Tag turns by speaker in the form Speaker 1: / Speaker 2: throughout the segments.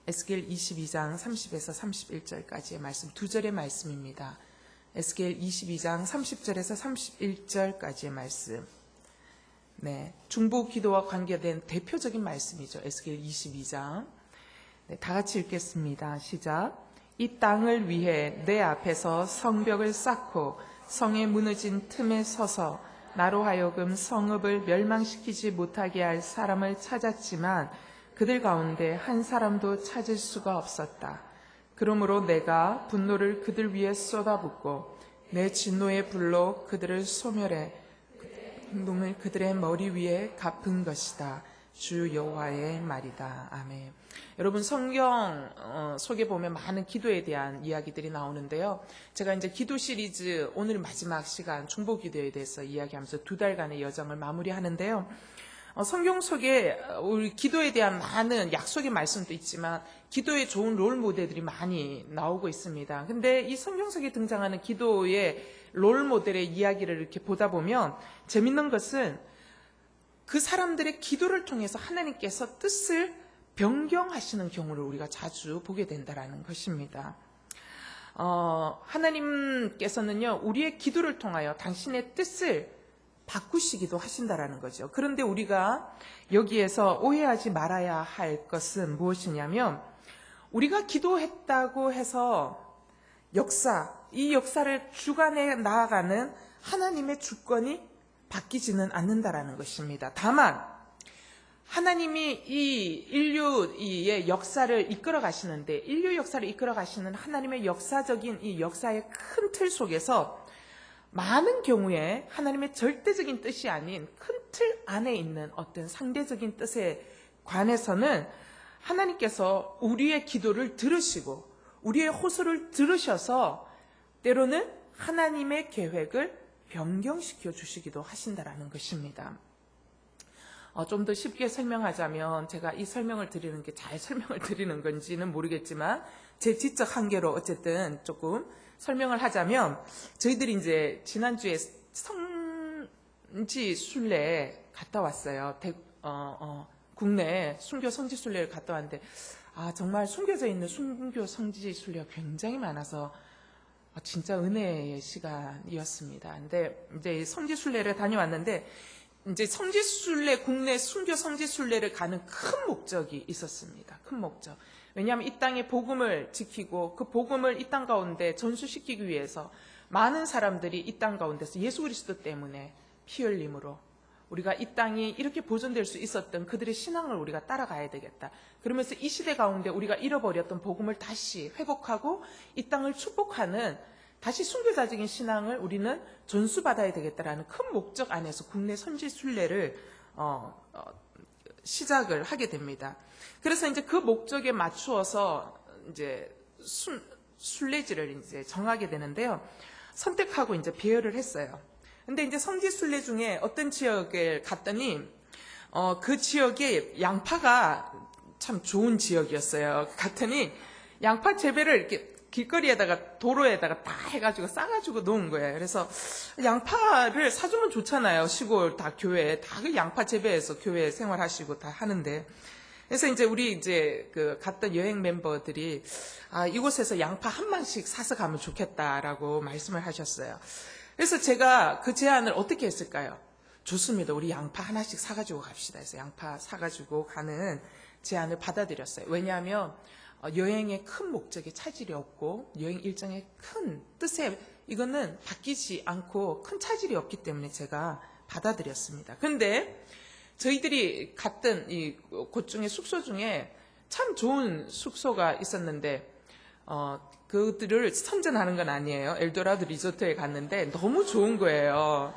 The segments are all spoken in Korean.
Speaker 1: 에스겔 22장 30에서 31절까지의 말씀, 두 절의 말씀입니다. 에스겔 22장 30절에서 31절까지의 말씀. 네, 중보 기도와 관계된 대표적인 말씀이죠. 에스겔 22장. 네, 다 같이 읽겠습니다. 시작. 이 땅을 위해 내 앞에서 성벽을 쌓고 성의 무너진 틈에 서서 나로 하여금 성읍을 멸망시키지 못하게 할 사람을 찾았지만 그들 가운데 한 사람도 찾을 수가 없었다. 그러므로 내가 분노를 그들 위에 쏟아붓고 내 진노의 불로 그들을 소멸해 행동을 그들의 머리 위에 갚은 것이다. 주 여호와의 말이다. 아멘. 여러분, 성경 속에 보면 많은 기도에 대한 이야기들이 나오는데요. 제가 이제 기도 시리즈 오늘 마지막 시간 중보 기도에 대해서 이야기하면서 2달간의 여정을 마무리하는데요. 성경 속에 우리 기도에 대한 많은 약속의 말씀도 있지만 기도에 좋은 롤 모델들이 많이 나오고 있습니다. 근데 이 성경 속에 등장하는 기도의 롤 모델의 이야기를 이렇게 보다 보면 재밌는 것은 그 사람들의 기도를 통해서 하나님께서 뜻을 변경하시는 경우를 우리가 자주 보게 된다는 것입니다. 하나님께서는요, 우리의 기도를 통하여 당신의 뜻을 바꾸시기도 하신다라는 거죠. 그런데 우리가 여기에서 오해하지 말아야 할 것은 무엇이냐면, 우리가 기도했다고 해서 이 역사를 주관해 나아가는 하나님의 주권이 바뀌지는 않는다라는 것입니다. 다만 하나님이 이 인류의 역사를 이끌어 가시는데, 인류 역사를 이끌어 가시는 하나님의 역사적인 이 역사의 큰 틀 속에서 많은 경우에 하나님의 절대적인 뜻이 아닌 큰 틀 안에 있는 어떤 상대적인 뜻에 관해서는 하나님께서 우리의 기도를 들으시고 우리의 호소를 들으셔서 때로는 하나님의 계획을 변경시켜 주시기도 하신다라는 것입니다. 좀 더 쉽게 설명하자면, 제가 이 설명을 드리는 게 잘 설명을 드리는 건지는 모르겠지만 제 지적 한계로 어쨌든 조금 설명을 하자면, 저희들이 이제 지난주에 성지 순례에 갔다 왔어요. 국내 순교 성지 순례를 갔다 왔는데, 정말 숨겨져 있는 순교 성지 순례가 굉장히 많아서 진짜 은혜의 시간이었습니다. 근데 이제 성지 순례를 다녀왔는데, 이제 성지 순례, 국내 순교 성지 순례를 가는 큰 목적이 있었습니다. 큰 목적. 왜냐하면 이 땅의 복음을 지키고 그 복음을 이 땅 가운데 전수시키기 위해서 많은 사람들이 이 땅 가운데서 예수 그리스도 때문에 피 흘림으로 우리가 이 땅이 이렇게 보존될 수 있었던 그들의 신앙을 우리가 따라가야 되겠다. 그러면서 이 시대 가운데 우리가 잃어버렸던 복음을 다시 회복하고 이 땅을 축복하는 다시 순교자적인 신앙을 우리는 전수받아야 되겠다라는 큰 목적 안에서 국내 선지 순례를 시작을 하게 됩니다. 그래서 이제 그 목적에 맞추어서 이제 순례지를 이제 정하게 되는데요. 선택하고 이제 배열을 했어요. 근데 이제 성지 순례 중에 어떤 지역에 갔더니 그 지역에 양파가 참 좋은 지역이었어요. 갔더니 양파 재배를 이렇게 길거리에다가 도로에다가 다 해가지고 싸가지고 놓은 거예요. 그래서 양파를 사주면 좋잖아요. 시골 다 교회 다 그 양파 재배해서 교회 생활하시고 다 하는데, 그래서 이제 우리 이제 그 갔던 여행 멤버들이 이곳에서 양파 한 망씩 사서 가면 좋겠다라고 말씀을 하셨어요. 그래서 제가 그 제안을 어떻게 했을까요? 좋습니다. 우리 양파 하나씩 사가지고 갑시다 해서 양파 사가지고 가는 제안을 받아들였어요. 왜냐하면 여행의 큰 목적에 차질이 없고 여행 일정의 큰 뜻에 이거는 바뀌지 않고 큰 차질이 없기 때문에 제가 받아들였습니다. 그런데 저희들이 갔던 곳 중에 숙소 중에 참 좋은 숙소가 있었는데 그들을 선전하는 건 아니에요. 엘도라도 리조트에 갔는데 너무 좋은 거예요.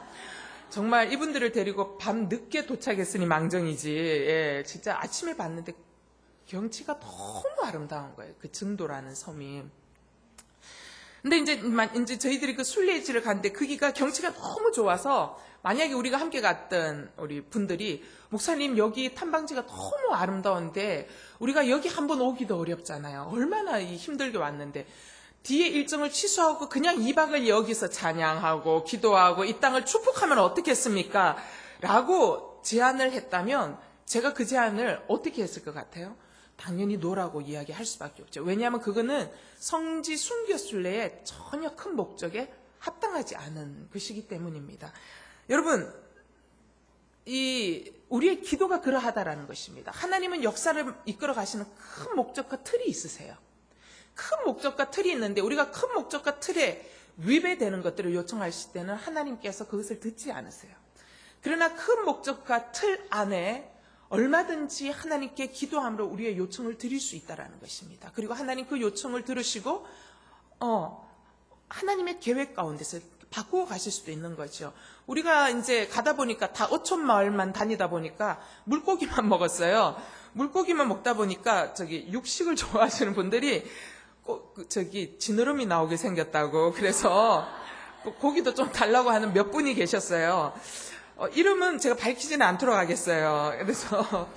Speaker 1: 정말 이분들을 데리고 밤 늦게 도착했으니 망정이지. 예, 진짜 아침에 봤는데 경치가 너무 아름다운 거예요. 그 증도라는 섬이. 근데 이제 저희들이 그 순례지를 갔는데 거기가 경치가 너무 좋아서, 만약에 우리가 함께 갔던 우리 분들이 목사님 여기 탐방지가 너무 아름다운데 우리가 여기 한번 오기도 어렵잖아요. 얼마나 힘들게 왔는데 뒤에 일정을 취소하고 그냥 2박을 여기서 찬양하고 기도하고 이 땅을 축복하면 어떻겠습니까? 라고 제안을 했다면 제가 그 제안을 어떻게 했을 것 같아요? 당연히 노라고 이야기할 수밖에 없죠. 왜냐하면 그거는 성지 순교 순례의 전혀 큰 목적에 합당하지 않은 것이기 때문입니다. 여러분, 우리의 기도가 그러하다라는 것입니다. 하나님은 역사를 이끌어 가시는 큰 목적과 틀이 있으세요. 큰 목적과 틀이 있는데 우리가 큰 목적과 틀에 위배되는 것들을 요청하실 때는 하나님께서 그것을 듣지 않으세요. 그러나 큰 목적과 틀 안에 얼마든지 하나님께 기도함으로 우리의 요청을 드릴 수 있다는 것입니다. 그리고 하나님 그 요청을 들으시고 하나님의 계획 가운데서 바꾸어 가실 수도 있는 거죠. 우리가 이제 가다 보니까 다 어촌 마을만 다니다 보니까 물고기만 먹었어요. 물고기만 먹다 보니까 육식을 좋아하시는 분들이 지느러미 나오게 생겼다고, 그래서 고기도 좀 달라고 하는 몇 분이 계셨어요. 이름은 제가 밝히지는 않도록 하겠어요. 그래서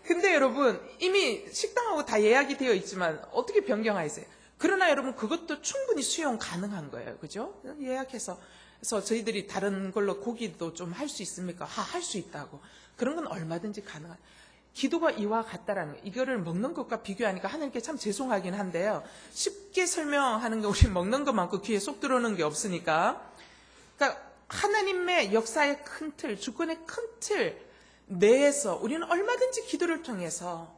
Speaker 1: 근데 여러분, 이미 식당하고 다 예약이 되어 있지만 어떻게 변경하세요? 그러나 여러분, 그것도 충분히 수용 가능한 거예요. 그죠? 예약해서. 그래서 저희들이 다른 걸로 고기도 좀 할 수 있습니까? 할 수 있다고. 그런 건 얼마든지 가능한. 기도가 이와 같다라는 거. 이거를 먹는 것과 비교하니까 하나님께 참 죄송하긴 한데요. 쉽게 설명하는 게 우리 먹는 것만큼 귀에 쏙 들어오는 게 없으니까. 그러니까 하나님의 역사의 큰 틀, 주권의 큰 틀 내에서 우리는 얼마든지 기도를 통해서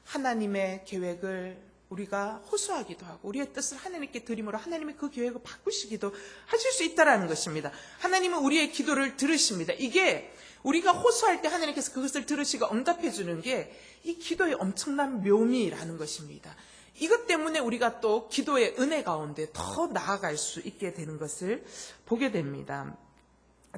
Speaker 1: 하나님의 계획을 우리가 호소하기도 하고 우리의 뜻을 하나님께 드림으로 하나님의 그 계획을 바꾸시기도 하실 수 있다는 것입니다. 하나님은 우리의 기도를 들으십니다. 이게 우리가 호소할 때 하나님께서 그것을 들으시고 응답해 주는 게 이 기도의 엄청난 묘미라는 것입니다. 이것 때문에 우리가 또 기도의 은혜 가운데 더 나아갈 수 있게 되는 것을 보게 됩니다.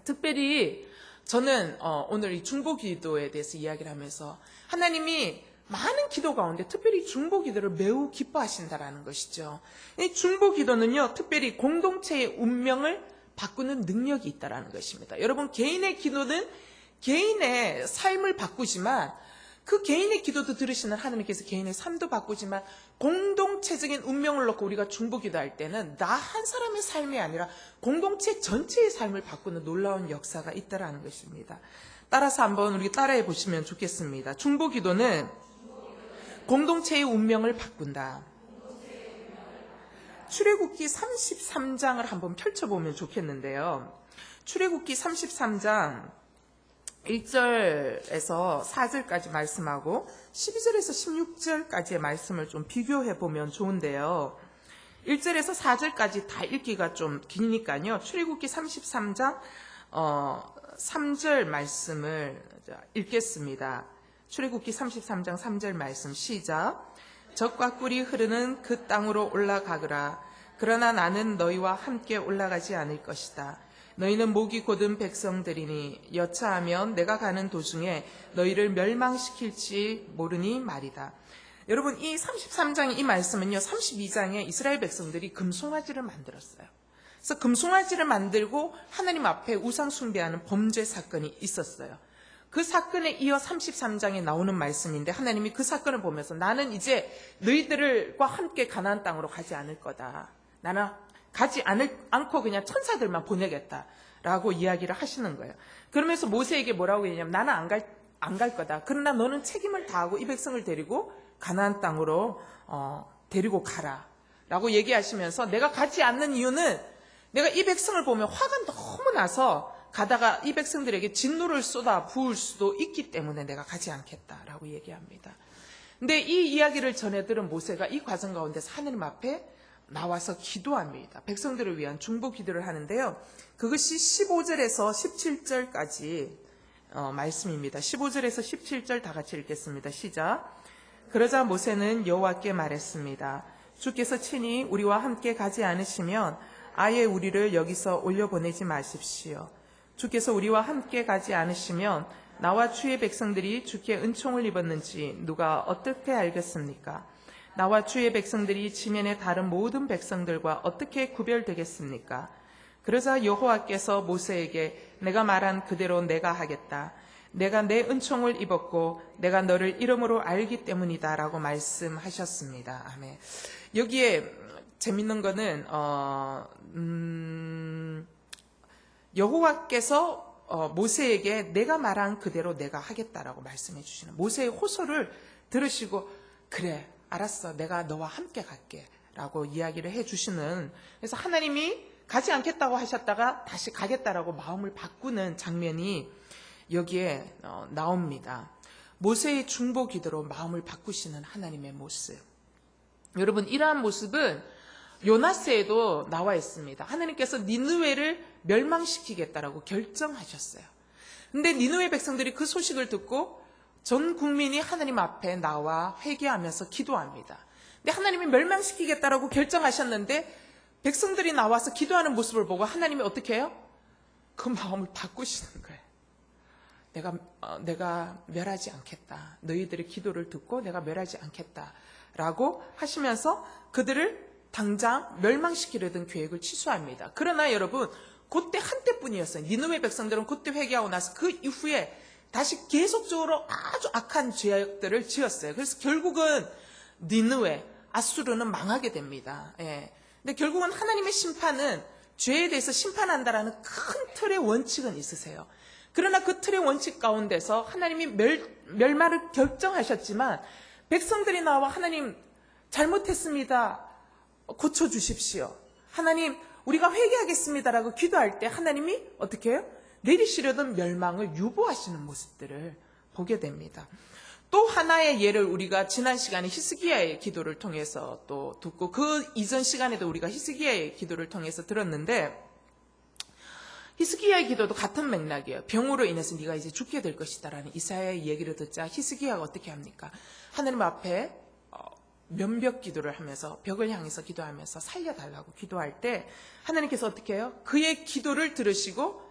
Speaker 1: 특별히 저는 오늘 이 중보기도에 대해서 이야기를 하면서 하나님이 많은 기도 가운데 특별히 중보기도를 매우 기뻐하신다라는 것이죠. 이 중보기도는요, 특별히 공동체의 운명을 바꾸는 능력이 있다라는 것입니다. 여러분, 개인의 기도는 개인의 삶을 바꾸지만 그 개인의 기도도 들으시는 하나님께서 개인의 삶도 바꾸지만 공동체적인 운명을 놓고 우리가 중보기도할 때는 나 한 사람의 삶이 아니라 공동체 전체의 삶을 바꾸는 놀라운 역사가 있다라는 것입니다. 따라서 한번 우리 따라해 보시면 좋겠습니다. 중보기도는 공동체의 운명을 바꾼다. 출애굽기 33장을 한번 펼쳐보면 좋겠는데요. 출애굽기 33장 1절에서 4절까지 말씀하고 12절에서 16절까지의 말씀을 좀 비교해 보면 좋은데요. 1절에서 4절까지 다 읽기가 좀 기니까요. 출애굽기 33장 3절 말씀을 읽겠습니다. 출애굽기 33장 3절 말씀 시작. 젖과 꿀이 흐르는 그 땅으로 올라가거라. 그러나 나는 너희와 함께 올라가지 않을 것이다. 너희는 목이 곧은 백성들이니 여차하면 내가 가는 도중에 너희를 멸망시킬지 모르니 말이다. 여러분, 이 33장의 이 말씀은요, 32장에 이스라엘 백성들이 금송아지를 만들었어요. 그래서 금송아지를 만들고 하나님 앞에 우상 숭배하는 범죄 사건이 있었어요. 그 사건에 이어 33장에 나오는 말씀인데 하나님이 그 사건을 보면서 나는 이제 너희들과 함께 가나안 땅으로 가지 않을 거다. 나는 가지 않고 그냥 천사들만 보내겠다라고 이야기를 하시는 거예요. 그러면서 모세에게 뭐라고 했냐면 나는 안 갈 거다. 그러나 너는 책임을 다하고 이 백성을 데리고 가나안 땅으로 데리고 가라 라고 얘기하시면서 내가 가지 않는 이유는 내가 이 백성을 보면 화가 너무 나서 가다가 이 백성들에게 진노를 쏟아 부을 수도 있기 때문에 내가 가지 않겠다라고 얘기합니다. 근데 이 이야기를 전해 들은 모세가 이 과정 가운데서 하나님 앞에 나와서 기도합니다. 백성들을 위한 중보 기도를 하는데요. 그것이 15절에서 17절까지 말씀입니다. 15절에서 17절 다 같이 읽겠습니다. 시작. 그러자 모세는 여호와께 말했습니다. 주께서 친히 우리와 함께 가지 않으시면 아예 우리를 여기서 올려보내지 마십시오. 주께서 우리와 함께 가지 않으시면 나와 주의 백성들이 주께 은총을 입었는지 누가 어떻게 알겠습니까? 나와 주의 백성들이 지면의 다른 모든 백성들과 어떻게 구별되겠습니까? 그러자 여호와께서 모세에게 내가 말한 그대로 내가 하겠다. 내가 내 은총을 입었고 내가 너를 이름으로 알기 때문이다 라고 말씀하셨습니다. 아멘. 여기에 재밌는 거는 여호와께서 모세에게 내가 말한 그대로 내가 하겠다라고 말씀해 주시는 모세의 호소를 들으시고 그래, 알았어, 내가 너와 함께 갈게 라고 이야기를 해주시는, 그래서 하나님이 가지 않겠다고 하셨다가 다시 가겠다라고 마음을 바꾸는 장면이 여기에 나옵니다. 모세의 중보 기도로 마음을 바꾸시는 하나님의 모습. 여러분, 이러한 모습은 요나스에도 나와 있습니다. 하나님께서 니느웨를 멸망시키겠다라고 결정하셨어요. 근데 니느웨 백성들이 그 소식을 듣고 전 국민이 하나님 앞에 나와 회개하면서 기도합니다. 근데 하나님이 멸망시키겠다라고 결정하셨는데 백성들이 나와서 기도하는 모습을 보고 하나님이 어떻게 해요? 그 마음을 바꾸시는 거예요. 내가 멸하지 않겠다. 너희들의 기도를 듣고 내가 멸하지 않겠다라고 하시면서 그들을 당장 멸망시키려던 계획을 취소합니다. 그러나 여러분, 그때 한때뿐이었어요. 니느웨 백성들은 그때 회개하고 나서 그 이후에 다시 계속적으로 아주 악한 죄악들을 지었어요. 그래서 결국은 니느웨, 아수르는 망하게 됩니다. 예. 근데 결국은 하나님의 심판은 죄에 대해서 심판한다라는 큰 틀의 원칙은 있으세요. 그러나 그 틀의 원칙 가운데서 하나님이 멸망을 결정하셨지만 백성들이 나와 하나님 잘못했습니다. 고쳐주십시오. 하나님 우리가 회개하겠습니다라고 기도할 때 하나님이 어떻게 해요? 내리시려던 멸망을 유보하시는 모습들을 보게 됩니다. 또 하나의 예를 우리가 지난 시간에 히스기야의 기도를 통해서 또 듣고 그 이전 시간에도 우리가 히스기야의 기도를 통해서 들었는데 히스기야의 기도도 같은 맥락이에요. 병으로 인해서 네가 이제 죽게 될 것이다라는 이사야의 얘기를 듣자 히스기야가 어떻게 합니까? 하나님 앞에 면벽 기도를 하면서 벽을 향해서 기도하면서 살려달라고 기도할 때 하나님께서 어떻게 해요? 그의 기도를 들으시고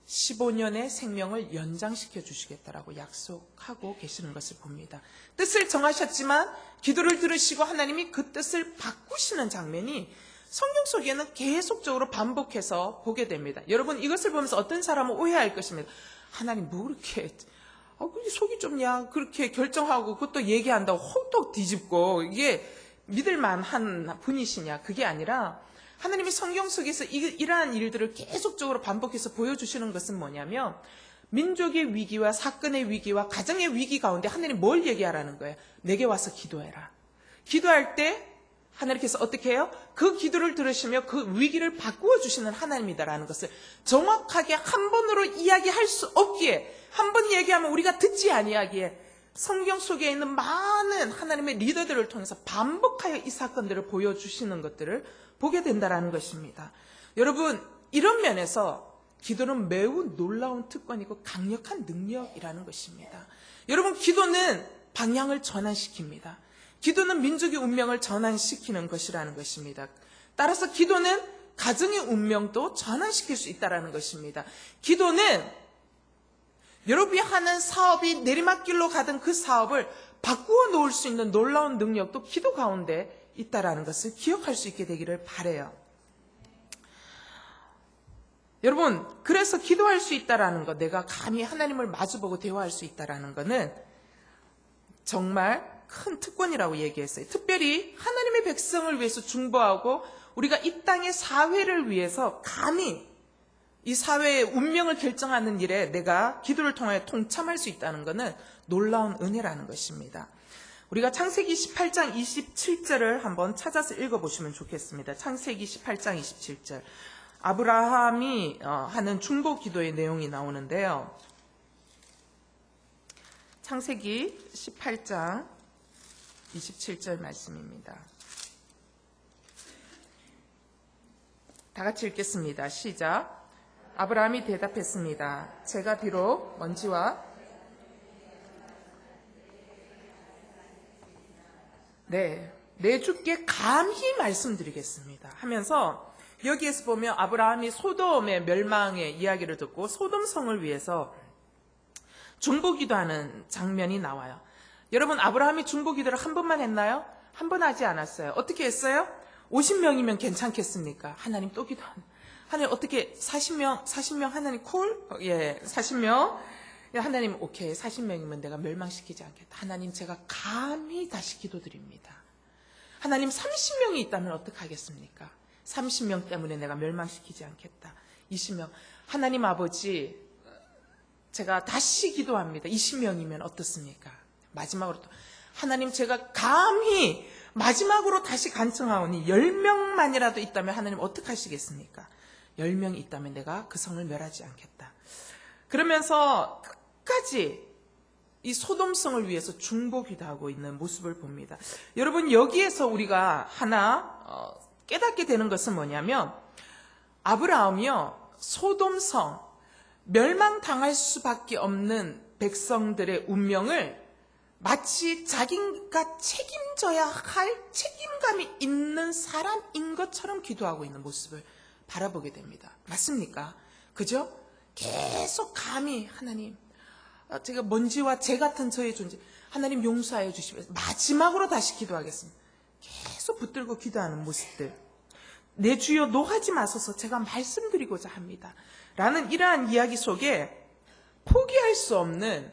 Speaker 1: 15년의 생명을 연장시켜 주시겠다라고 약속하고 계시는 것을 봅니다. 뜻을 정하셨지만 기도를 들으시고 하나님이 그 뜻을 바꾸시는 장면이 성경 속에는 계속적으로 반복해서 보게 됩니다. 여러분, 이것을 보면서 어떤 사람은 오해할 것입니다. 하나님 뭐 그렇게 속이 좁냐, 그렇게 결정하고 그것도 얘기한다고 홀떡 뒤집고 이게 믿을만한 분이시냐. 그게 아니라 하나님이 성경 속에서 이러한 일들을 계속적으로 반복해서 보여주시는 것은 뭐냐면 민족의 위기와 사건의 위기와 가정의 위기 가운데 하나님 뭘 얘기하라는 거예요? 내게 와서 기도해라. 기도할 때 하나님께서 어떻게 해요? 그 기도를 들으시며 그 위기를 바꾸어 주시는 하나님이다라는 것을 정확하게 한 번으로 이야기할 수 없기에, 한 번 얘기하면 우리가 듣지 아니하기에 성경 속에 있는 많은 하나님의 리더들을 통해서 반복하여 이 사건들을 보여주시는 것들을 보게 된다는 것입니다. 여러분, 이런 면에서 기도는 매우 놀라운 특권이고 강력한 능력이라는 것입니다. 여러분, 기도는 방향을 전환시킵니다. 기도는 민족의 운명을 전환시키는 것이라는 것입니다. 따라서 기도는 가정의 운명도 전환시킬 수 있다는 것입니다. 기도는 여러분이 하는 사업이 내리막길로 가던 그 사업을 바꾸어 놓을 수 있는 놀라운 능력도 기도 가운데 있다라는 것을 기억할 수 있게 되기를 바라요. 여러분, 그래서 기도할 수 있다라는 것, 내가 감히 하나님을 마주보고 대화할 수 있다라는 것은 정말 큰 특권이라고 얘기했어요. 특별히 하나님의 백성을 위해서 중보하고 우리가 이 땅의 사회를 위해서 감히 이 사회의 운명을 결정하는 일에 내가 기도를 통해 동참할 수 있다는 것은 놀라운 은혜라는 것입니다. 우리가 창세기 18장 27절을 한번 찾아서 읽어보시면 좋겠습니다. 창세기 18장 27절. 아브라함이 하는 중보 기도의 내용이 나오는데요. 창세기 18장 27절 말씀입니다. 다 같이 읽겠습니다. 시작. 아브라함이 대답했습니다. 제가 비록 먼지와 내 주께 감히 말씀드리겠습니다 하면서 여기에서 보면 아브라함이 소돔의 멸망의 이야기를 듣고 소돔 성을 위해서 중보기도하는 장면이 나와요. 여러분, 아브라함이 중보기도를 한 번만 했나요? 한 번 하지 않았어요. 어떻게 했어요? 50명이면 괜찮겠습니까? 하나님 또 기도하는. 하나님 어떻게 40명 하나님 콜? 예, 40명. 하나님 오케이, 40명이면 내가 멸망시키지 않겠다. 하나님 제가 감히 다시 기도드립니다. 하나님 30명이 있다면 어떡하겠습니까? 30명 때문에 내가 멸망시키지 않겠다. 20명. 하나님 아버지, 제가 다시 기도합니다. 20명이면 어떻습니까? 마지막으로 또 하나님, 제가 감히 마지막으로 다시 간청하오니 10명만이라도 있다면 하나님 어떻게 하시겠습니까? 10명이 있다면 내가 그 성을 멸하지 않겠다. 그러면서 끝까지 이 소돔성을 위해서 중보기도하고 있는 모습을 봅니다. 여러분, 여기에서 우리가 하나 깨닫게 되는 것은 뭐냐면, 아브라함이요, 소돔성, 멸망당할 수밖에 없는 백성들의 운명을 마치 자기가 책임져야 할 책임감이 있는 사람인 것처럼 기도하고 있는 모습을 바라보게 됩니다. 맞습니까? 그죠? 계속 감히 하나님, 제가 먼지와 재 같은 저의 존재, 하나님 용서하여 주시면서 마지막으로 다시 기도하겠습니다. 계속 붙들고 기도하는 모습들. 내 주여 노하지 마소서, 제가 말씀드리고자 합니다. 라는 이러한 이야기 속에 포기할 수 없는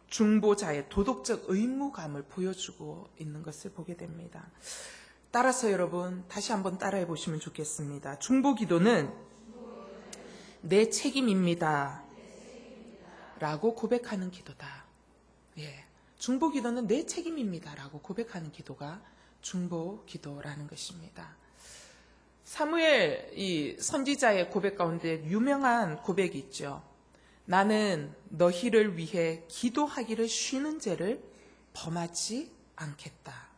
Speaker 1: 중보자의 도덕적 의무감을 보여주고 있는 것을 보게 됩니다. 따라서 여러분, 다시 한번 따라해 보시면 좋겠습니다. 중보기도는 내 책임입니다 라고 고백하는 기도다. 예, 중보기도는 내 책임입니다 라고 고백하는 기도가 중보기도라는 것입니다. 사무엘 이 선지자의 고백 가운데 유명한 고백이 있죠. 나는 너희를 위해 기도하기를 쉬는 죄를 범하지 않겠다.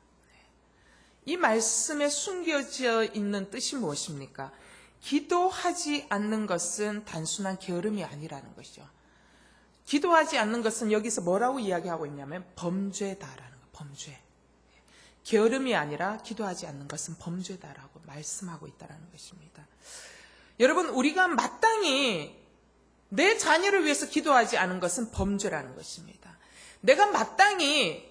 Speaker 1: 이 말씀에 숨겨져 있는 뜻이 무엇입니까? 기도하지 않는 것은 단순한 게으름이 아니라는 것이죠. 기도하지 않는 것은 여기서 뭐라고 이야기하고 있냐면 범죄다라는 거, 범죄. 게으름이 아니라 기도하지 않는 것은 범죄다라고 말씀하고 있다는 것입니다. 여러분, 우리가 마땅히 내 자녀를 위해서 기도하지 않은 것은 범죄라는 것입니다. 내가 마땅히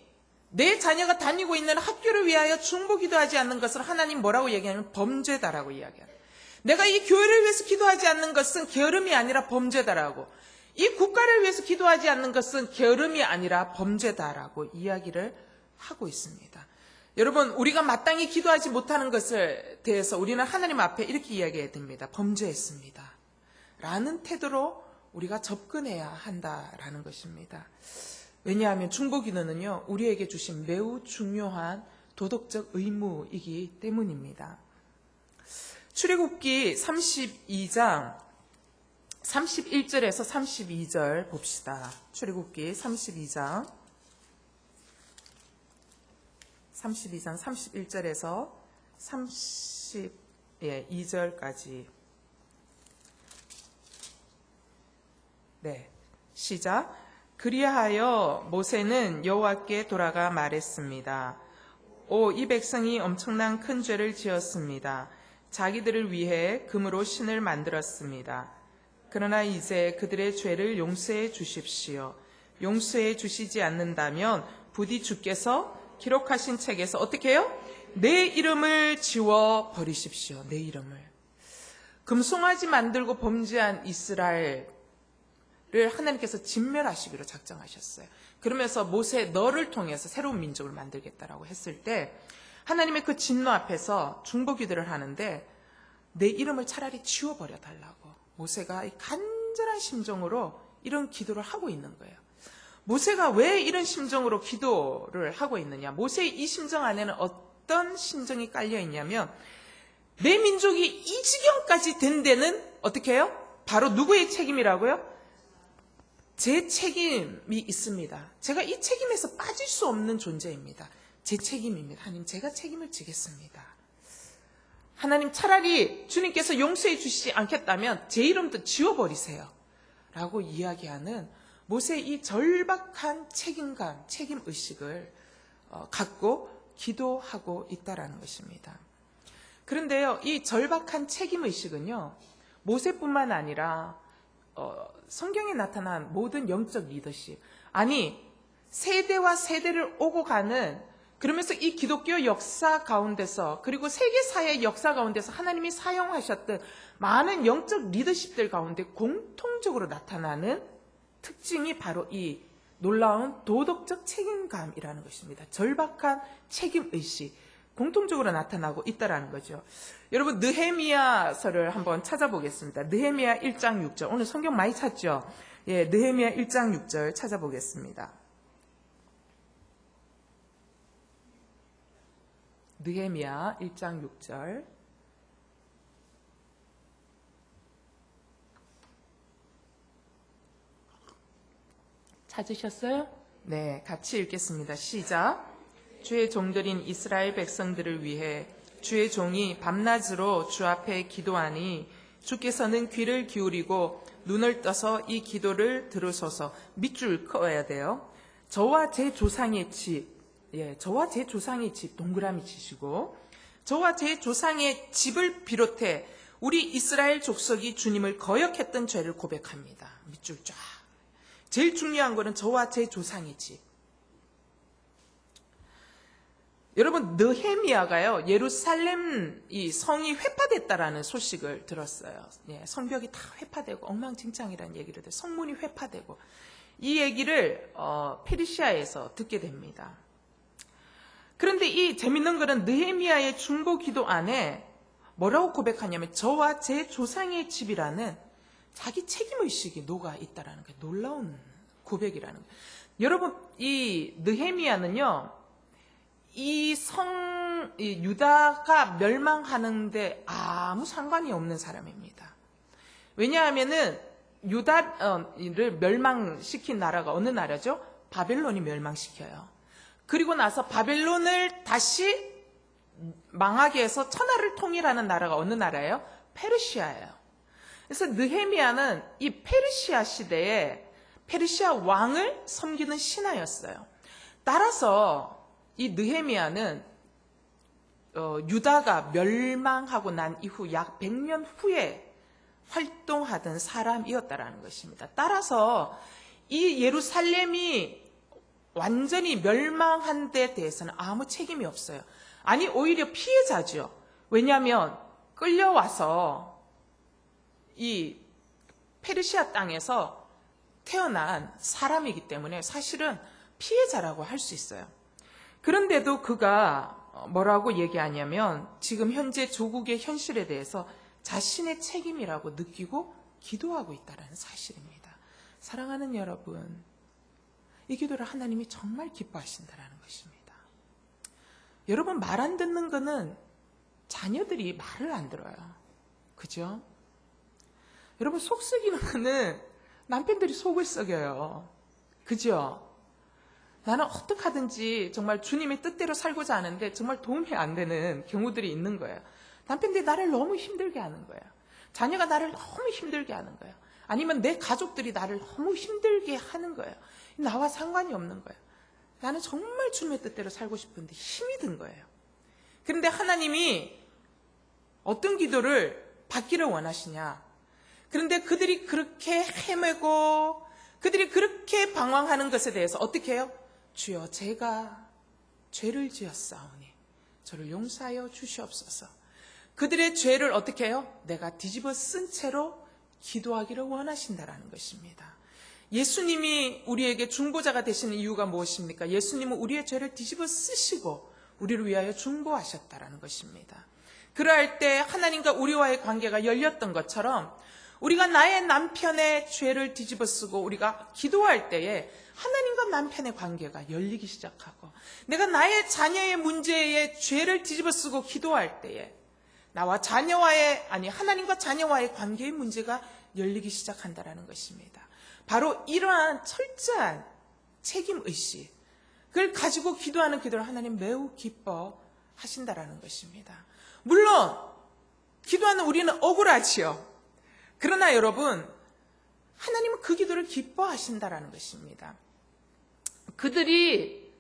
Speaker 1: 내 자녀가 다니고 있는 학교를 위하여 중보기도하지 않는 것을 하나님 뭐라고 얘기하냐면 범죄다라고 이야기합니다. 내가 이 교회를 위해서 기도하지 않는 것은 게으름이 아니라 범죄다라고, 이 국가를 위해서 기도하지 않는 것은 게으름이 아니라 범죄다라고 이야기를 하고 있습니다. 여러분, 우리가 마땅히 기도하지 못하는 것에 대해서 우리는 하나님 앞에 이렇게 이야기해야 됩니다. 범죄했습니다 라는 태도로 우리가 접근해야 한다라는 것입니다. 왜냐하면 중보기도는요, 우리에게 주신 매우 중요한 도덕적 의무이기 때문입니다. 출애굽기 32장 31절에서 32절 봅시다. 출애굽기 32장 31절에서 32절까지. 네, 시작. 그리하여 모세는 여호와께 돌아가 말했습니다. 이 백성이 엄청난 큰 죄를 지었습니다. 자기들을 위해 금으로 신을 만들었습니다. 그러나 이제 그들의 죄를 용서해 주십시오. 용서해 주시지 않는다면 부디 주께서 기록하신 책에서 어떻게 해요? 내 이름을 지워 버리십시오. 내 이름을. 금송아지 만들고 범죄한 이스라엘 를 하나님께서 진멸하시기로 작정하셨어요. 그러면서 모세, 너를 통해서 새로운 민족을 만들겠다라고 했을 때 하나님의 그 진노 앞에서 중보기도를 하는데 내 이름을 차라리 지워버려 달라고 모세가 간절한 심정으로 이런 기도를 하고 있는 거예요. 모세가 왜 이런 심정으로 기도를 하고 있느냐? 모세의 이 심정 안에는 어떤 심정이 깔려 있냐면, 내 민족이 이 지경까지 된 데는 어떻게 해요? 바로 누구의 책임이라고요? 제 책임이 있습니다. 제가 이 책임에서 빠질 수 없는 존재입니다. 제 책임입니다. 하나님, 제가 책임을 지겠습니다. 하나님, 차라리 주님께서 용서해 주시지 않겠다면 제 이름도 지워버리세요 라고 이야기하는 모세의 이 절박한 책임감, 책임의식을 갖고 기도하고 있다는 것입니다. 그런데요, 이 절박한 책임의식은요, 모세뿐만 아니라 성경에 나타난 모든 영적 리더십, 아니 세대와 세대를 오고 가는, 그러면서 이 기독교 역사 가운데서, 그리고 세계사의 역사 가운데서 하나님이 사용하셨던 많은 영적 리더십들 가운데 공통적으로 나타나는 특징이 바로 이 놀라운 도덕적 책임감이라는 것입니다. 절박한 책임의식, 공통적으로 나타나고 있다는 거죠. 여러분, 느헤미야서를 한번 찾아보겠습니다. 느헤미야 1장 6절. 오늘 성경 많이 찾죠? 예, 느헤미야 1장 6절 찾아보겠습니다. 느헤미야 1장 6절. 찾으셨어요? 네, 같이 읽겠습니다. 시작. 주의 종들인 이스라엘 백성들을 위해 주의 종이 밤낮으로 주 앞에 기도하니 주께서는 귀를 기울이고 눈을 떠서 이 기도를 들으소서. 밑줄 그어야 돼요. 저와 제 조상의 집, 저와 제 조상의 집 동그라미 치시고, 저와 제 조상의 집을 비롯해 우리 이스라엘 족속이 주님을 거역했던 죄를 고백합니다. 밑줄 쫙. 제일 중요한 거는 저와 제 조상의 집. 여러분, 느헤미야가요, 예루살렘 이 성이 회파됐다라는 소식을 들었어요. 성벽이 다 회파되고 엉망진창이라는 얘기를 들어요. 성문이 회파되고. 이 얘기를 페르시아에서 듣게 됩니다. 그런데 이 재밌는 거는 느헤미야의 중보 기도 안에 뭐라고 고백하냐면 저와 제 조상의 집이라는 자기 책임의식이 녹아 있다라는 게 놀라운 고백이라는 거예요. 여러분, 이 느헤미야는요, 이 유다가 멸망하는데 아무 상관이 없는 사람입니다. 왜냐하면은 유다를 멸망시킨 나라가 어느 나라죠? 바벨론이 멸망시켜요. 그리고 나서 바벨론을 다시 망하게 해서 천하를 통일하는 나라가 어느 나라예요? 페르시아예요. 그래서 느헤미야는 이 페르시아 시대에 페르시아 왕을 섬기는 신하였어요. 따라서 이 느헤미야는 유다가 멸망하고 난 이후 약 100년 후에 활동하던 사람이었다라는 것입니다. 따라서 이 예루살렘이 완전히 멸망한 데 대해서는 아무 책임이 없어요. 아니, 오히려 피해자죠. 왜냐하면 끌려와서 이 페르시아 땅에서 태어난 사람이기 때문에 사실은 피해자라고 할 수 있어요. 그런데도 그가 뭐라고 얘기하냐면 지금 현재 조국의 현실에 대해서 자신의 책임이라고 느끼고 기도하고 있다는 사실입니다. 사랑하는 여러분, 이 기도를 하나님이 정말 기뻐하신다는 것입니다. 여러분, 말 안 듣는 거는 자녀들이 말을 안 들어요. 그죠? 여러분, 속 썩이는 거는 남편들이 속을 썩여요. 그죠? 나는 어떻게 하든지 정말 주님의 뜻대로 살고자 하는데 정말 도움이 안 되는 경우들이 있는 거예요. 남편들이 나를 너무 힘들게 하는 거예요. 자녀가 나를 너무 힘들게 하는 거예요. 아니면 내 가족들이 나를 너무 힘들게 하는 거예요. 나와 상관이 없는 거예요. 나는 정말 주님의 뜻대로 살고 싶은데 힘이 든 거예요. 그런데 하나님이 어떤 기도를 받기를 원하시냐? 그런데 그들이 그렇게 헤매고 그들이 그렇게 방황하는 것에 대해서 어떻게 해요? 주여, 제가 죄를 지었사오니 저를 용서하여 주시옵소서. 그들의 죄를 어떻게 해요? 내가 뒤집어 쓴 채로 기도하기를 원하신다라는 것입니다. 예수님이 우리에게 중보자가 되시는 이유가 무엇입니까? 예수님은 우리의 죄를 뒤집어 쓰시고 우리를 위하여 중보하셨다라는 것입니다. 그러할 때 하나님과 우리와의 관계가 열렸던 것처럼 우리가 나의 남편의 죄를 뒤집어 쓰고 우리가 기도할 때에 하나님과 남편의 관계가 열리기 시작하고, 내가 나의 자녀의 문제에 죄를 뒤집어 쓰고 기도할 때에 나와 하나님과 자녀와의 관계의 문제가 열리기 시작한다라는 것입니다. 바로 이러한 철저한 책임의식, 그걸 가지고 기도하는 기도를 하나님 매우 기뻐하신다라는 것입니다. 물론 기도하는 우리는 억울하지요. 그러나 여러분, 하나님은 그 기도를 기뻐하신다라는 것입니다. 그들이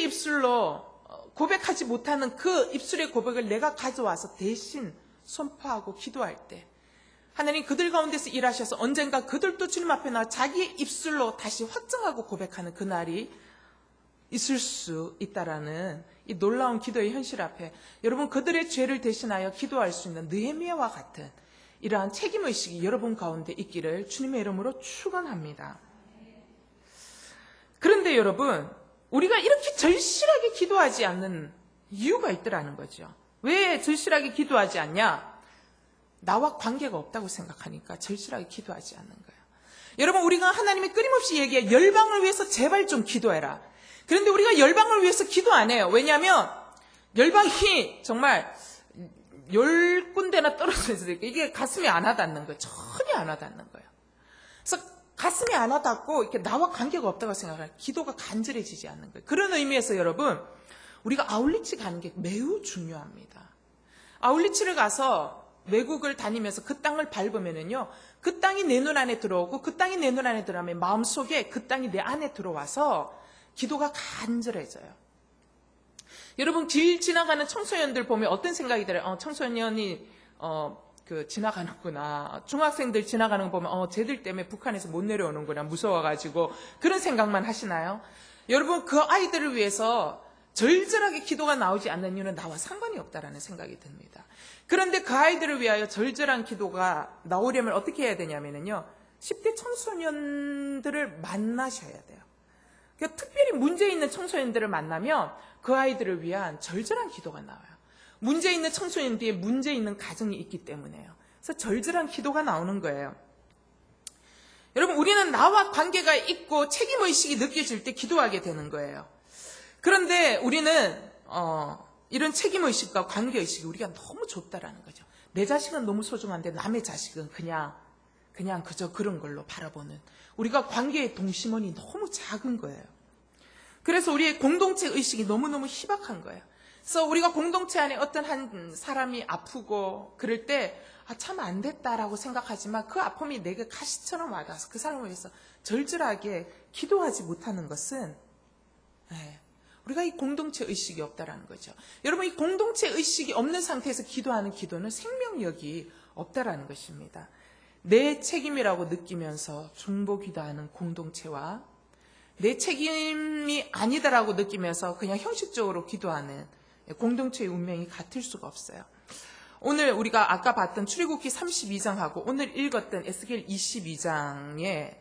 Speaker 1: 입술로 고백하지 못하는 그 입술의 고백을 내가 가져와서 대신 선포하고 기도할 때 하나님 그들 가운데서 일하셔서 언젠가 그들도 주님 앞에 나와 자기의 입술로 다시 확정하고 고백하는 그날이 있을 수 있다라는 이 놀라운 기도의 현실 앞에 여러분, 그들의 죄를 대신하여 기도할 수 있는 느헤미야와 같은 이러한 책임의식이 여러분 가운데 있기를 주님의 이름으로 축원합니다. 그런데 여러분, 우리가 이렇게 절실하게 기도하지 않는 이유가 있더라는 거죠. 왜 절실하게 기도하지 않냐? 나와 관계가 없다고 생각하니까 절실하게 기도하지 않는 거예요. 여러분, 우리가 하나님이 끊임없이 얘기해 열방을 위해서 제발 좀 기도해라. 그런데 우리가 열방을 위해서 기도 안 해요. 왜냐하면 열방이 정말 10군데나 떨어져 있으니까 이게 가슴이 안 와닿는 거예요. 전혀 안 와닿는 거예요. 그래서 가슴이 안 와닿고 이렇게 나와 관계가 없다고 생각하면 기도가 간절해지지 않는 거예요. 그런 의미에서 여러분, 우리가 아울리치 가는 게 매우 중요합니다. 아울리치를 가서 외국을 다니면서 그 땅을 밟으면은요, 그 땅이 내 눈 안에 들어오고 그 땅이 내 눈 안에 들어오면 마음속에 그 땅이 내 안에 들어와서 기도가 간절해져요. 여러분, 길 지나가는 청소년들 보면 어떤 생각이 들어요? 청소년이 지나가는구나. 중학생들 지나가는 거 보면 쟤들 때문에 북한에서 못 내려오는구나. 무서워가지고 그런 생각만 하시나요? 여러분, 그 아이들을 위해서 절절하게 기도가 나오지 않는 이유는 나와 상관이 없다라는 생각이 듭니다. 그런데 그 아이들을 위하여 절절한 기도가 나오려면 어떻게 해야 되냐면요, 10대 청소년들을 만나셔야 돼요. 그러니까 특별히 문제 있는 청소년들을 만나면 그 아이들을 위한 절절한 기도가 나와요. 문제 있는 청소년 뒤에 문제 있는 가정이 있기 때문에요. 그래서 절절한 기도가 나오는 거예요. 여러분, 우리는 나와 관계가 있고 책임의식이 느껴질 때 기도하게 되는 거예요. 그런데 우리는 이런 책임의식과 관계의식이 우리가 너무 좁다라는 거죠. 내 자식은 너무 소중한데 남의 자식은 그냥 그저 그런 걸로 바라보는, 우리가 관계의 동심원이 너무 작은 거예요. 그래서 우리의 공동체 의식이 너무너무 희박한 거예요. 그래서 우리가 공동체 안에 어떤 한 사람이 아프고 그럴 때 참 안 됐다라고 생각하지만 그 아픔이 내게 가시처럼 와닿아서 그 사람을 위해서 절절하게 기도하지 못하는 것은 우리가 이 공동체 의식이 없다라는 거죠. 여러분, 이 공동체 의식이 없는 상태에서 기도하는 기도는 생명력이 없다라는 것입니다. 내 책임이라고 느끼면서 중보기도하는 공동체와 내 책임이 아니다라고 느끼면서 그냥 형식적으로 기도하는 공동체의 운명이 같을 수가 없어요. 오늘 우리가 아까 봤던 출애굽기 32장하고 오늘 읽었던 에스겔 22장의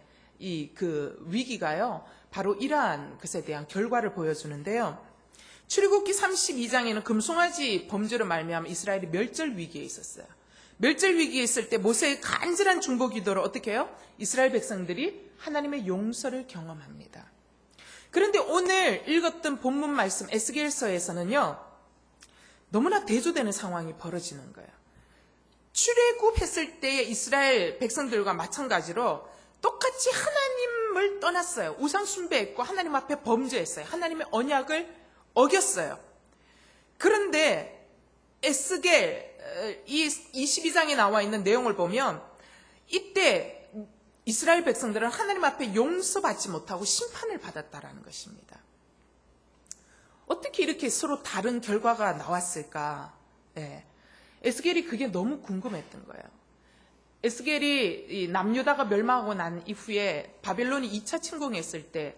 Speaker 1: 그 위기가요, 바로 이러한 것에 대한 결과를 보여주는데요. 출애굽기 32장에는 금송아지 범죄로 말미암아 이스라엘이 멸절 위기에 있었어요. 멸절 위기에 있을 때 모세의 간절한 중보 기도로 어떻게 해요? 이스라엘 백성들이 하나님의 용서를 경험합니다. 그런데 오늘 읽었던 본문 말씀 에스겔서에서는요, 너무나 대조되는 상황이 벌어지는 거예요. 출애굽했을 때의 이스라엘 백성들과 마찬가지로 똑같이 하나님을 떠났어요. 우상 숭배했고 하나님 앞에 범죄했어요. 하나님의 언약을 어겼어요. 그런데 에스겔 이 22장에 나와 있는 내용을 보면 이때 이스라엘 백성들은 하나님 앞에 용서받지 못하고 심판을 받았다라는 것입니다. 어떻게 이렇게 서로 다른 결과가 나왔을까? 에스겔이 그게 너무 궁금했던 거예요. 에스겔이 남유다가 멸망하고 난 이후에 바벨론이 2차 침공했을 때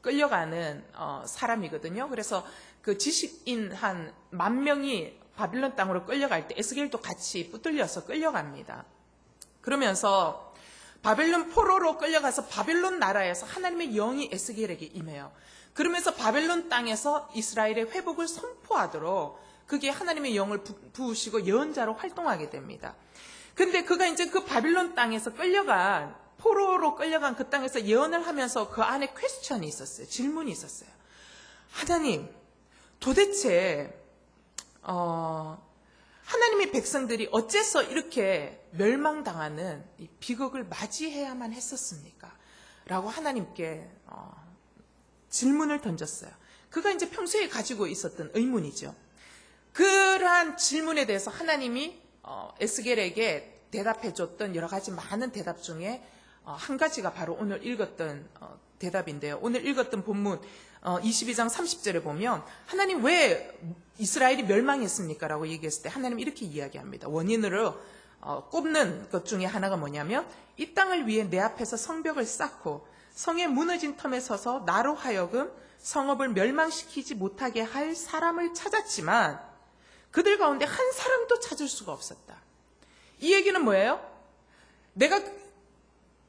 Speaker 1: 끌려가는 사람이거든요. 그래서 그 지식인 한 10,000명이 바벨론 땅으로 끌려갈 때 에스겔도 같이 붙들려서 끌려갑니다. 그러면서 바벨론 포로로 끌려가서 바벨론 나라에서 하나님의 영이 에스겔에게 임해요. 그러면서 바벨론 땅에서 이스라엘의 회복을 선포하도록 그게 하나님의 영을 부으시고 예언자로 활동하게 됩니다. 근데 그가 이제 그 바벨론 땅에서 포로로 끌려간 그 땅에서 예언을 하면서 그 안에 퀘스천이 있었어요. 질문이 있었어요. 하나님, 도대체 하나님의 백성들이 어째서 이렇게 멸망당하는 이 비극을 맞이해야만 했었습니까? 라고 하나님께 질문을 던졌어요. 그가 이제 평소에 가지고 있었던 의문이죠. 그러한 질문에 대해서 하나님이 에스겔에게 대답해줬던 여러 가지 많은 대답 중에 한 가지가 바로 오늘 읽었던 대답인데요. 오늘 읽었던 본문 22장 30절에 보면 하나님 왜 이스라엘이 멸망했습니까? 라고 얘기했을 때 하나님 이렇게 이야기합니다. 원인으로 꼽는 것 중에 하나가 뭐냐면 이 땅을 위해 내 앞에서 성벽을 쌓고 성의 무너진 텀에 서서 나로 하여금 성읍을 멸망시키지 못하게 할 사람을 찾았지만 그들 가운데 한 사람도 찾을 수가 없었다. 이 얘기는 뭐예요? 내가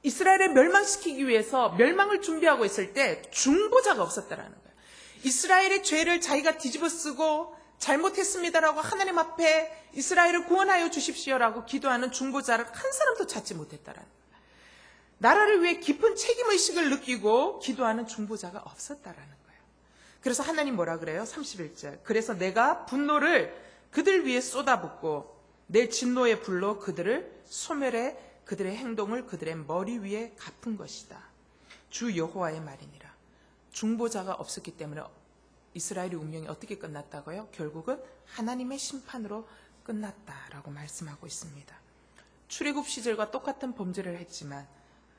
Speaker 1: 이스라엘을 멸망시키기 위해서 멸망을 준비하고 있을 때 중보자가 없었다라는 거예요. 이스라엘의 죄를 자기가 뒤집어 쓰고 잘못했습니다라고 하나님 앞에 이스라엘을 구원하여 주십시오라고 기도하는 중보자를 한 사람도 찾지 못했다라는 거예요. 나라를 위해 깊은 책임의식을 느끼고 기도하는 중보자가 없었다라는 거예요. 그래서 하나님 뭐라 그래요? 31절. 그래서 내가 분노를 그들 위에 쏟아붓고 내 진노의 불로 그들을 소멸해 그들의 행동을 그들의 머리 위에 갚은 것이다. 주 여호와의 말이니라. 중보자가 없었기 때문에 이스라엘의 운명이 어떻게 끝났다고요? 결국은 하나님의 심판으로 끝났다라고 말씀하고 있습니다. 출애굽 시절과 똑같은 범죄를 했지만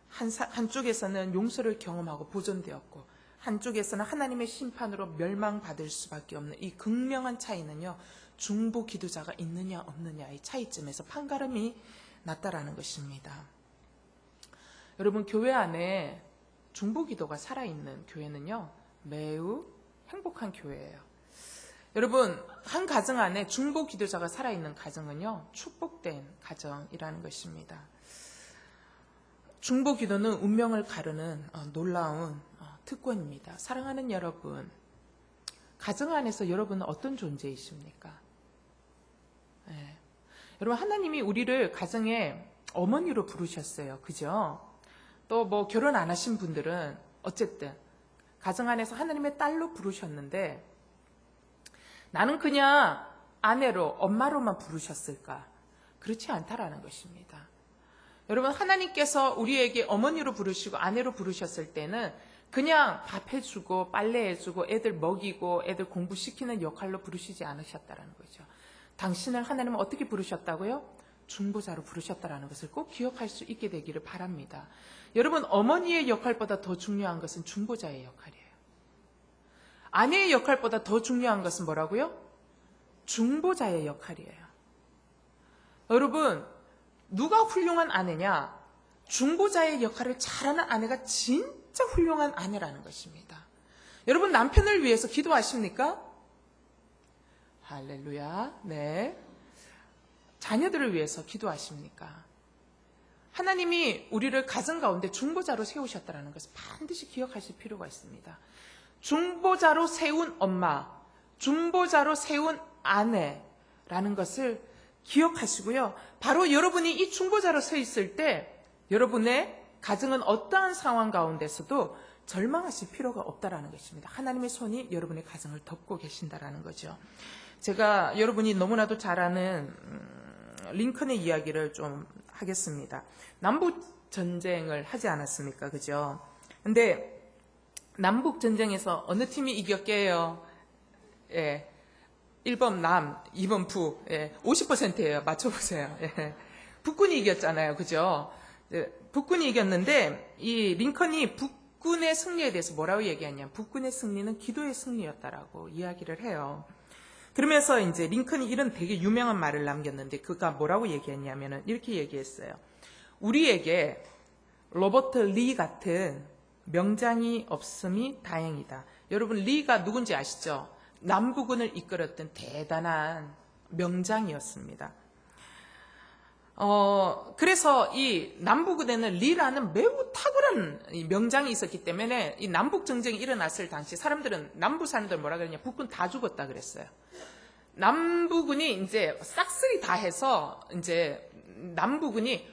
Speaker 1: 한쪽에서는 용서를 경험하고 보존되었고 한쪽에서는 하나님의 심판으로 멸망받을 수밖에 없는 이 극명한 차이는요, 중보 기도자가 있느냐 없느냐의 차이점에서 판가름이 났다라는 것입니다. 여러분, 교회 안에 중보 기도가 살아있는 교회는요, 매우 행복한 교회예요. 여러분, 한 가정 안에 중보 기도자가 살아있는 가정은요, 축복된 가정이라는 것입니다. 중보 기도는 운명을 가르는 놀라운 특권입니다. 사랑하는 여러분, 가정 안에서 여러분은 어떤 존재이십니까? 네. 여러분, 하나님이 우리를 가정의 어머니로 부르셨어요. 그죠? 또 뭐 결혼 안 하신 분들은 어쨌든 가정 안에서 하나님의 딸로 부르셨는데 나는 그냥 아내로, 엄마로만 부르셨을까? 그렇지 않다라는 것입니다. 여러분, 하나님께서 우리에게 어머니로 부르시고 아내로 부르셨을 때는 그냥 밥 해주고 빨래 해주고 애들 먹이고 애들 공부시키는 역할로 부르시지 않으셨다라는 거죠. 당신을 하나님은 어떻게 부르셨다고요? 중보자로 부르셨다라는 것을 꼭 기억할 수 있게 되기를 바랍니다. 여러분, 어머니의 역할보다 더 중요한 것은 중보자의 역할이에요. 아내의 역할보다 더 중요한 것은 뭐라고요? 중보자의 역할이에요. 여러분, 누가 훌륭한 아내냐? 중보자의 역할을 잘하는 아내가 진짜 훌륭한 아내라는 것입니다. 여러분, 남편을 위해서 기도하십니까? 할렐루야. 네. 자녀들을 위해서 기도하십니까? 하나님이 우리를 가정 가운데 중보자로 세우셨다는 것을 반드시 기억하실 필요가 있습니다. 중보자로 세운 엄마, 중보자로 세운 아내라는 것을 기억하시고요. 바로 여러분이 이 중보자로 서 있을 때 여러분의 가정은 어떠한 상황 가운데서도 절망하실 필요가 없다라는 것입니다. 하나님의 손이 여러분의 가정을 덮고 계신다라는 거죠. 제가 여러분이 너무나도 잘 아는 링컨의 이야기를 좀 하겠습니다. 남북 전쟁을 하지 않았습니까? 그죠? 근데 남북 전쟁에서 어느 팀이 이겼게요? 예. 1번 남, 2번 북. 예. 50%예요. 맞춰보세요. 예. 북군이 이겼잖아요. 그죠? 예. 북군이 이겼는데 이 링컨이 북군의 승리에 대해서 뭐라고 얘기하냐면 북군의 승리는 기도의 승리였다라고 이야기를 해요. 그러면서 이제 링컨이 이런 되게 유명한 말을 남겼는데 그가 뭐라고 얘기했냐면은 이렇게 얘기했어요. 우리에게 로버트 리 같은 명장이 없음이 다행이다. 여러분, 리가 누군지 아시죠? 남부군을 이끌었던 대단한 명장이었습니다. 그래서 이 남부군에는 리라는 매우 탁월한 명장이 있었기 때문에 이 남북 전쟁이 일어났을 당시 사람들은 남부 사람들 뭐라 그랬냐? 북군 다 죽었다 그랬어요. 남부군이 이제 싹쓸이 다 해서 이제 남부군이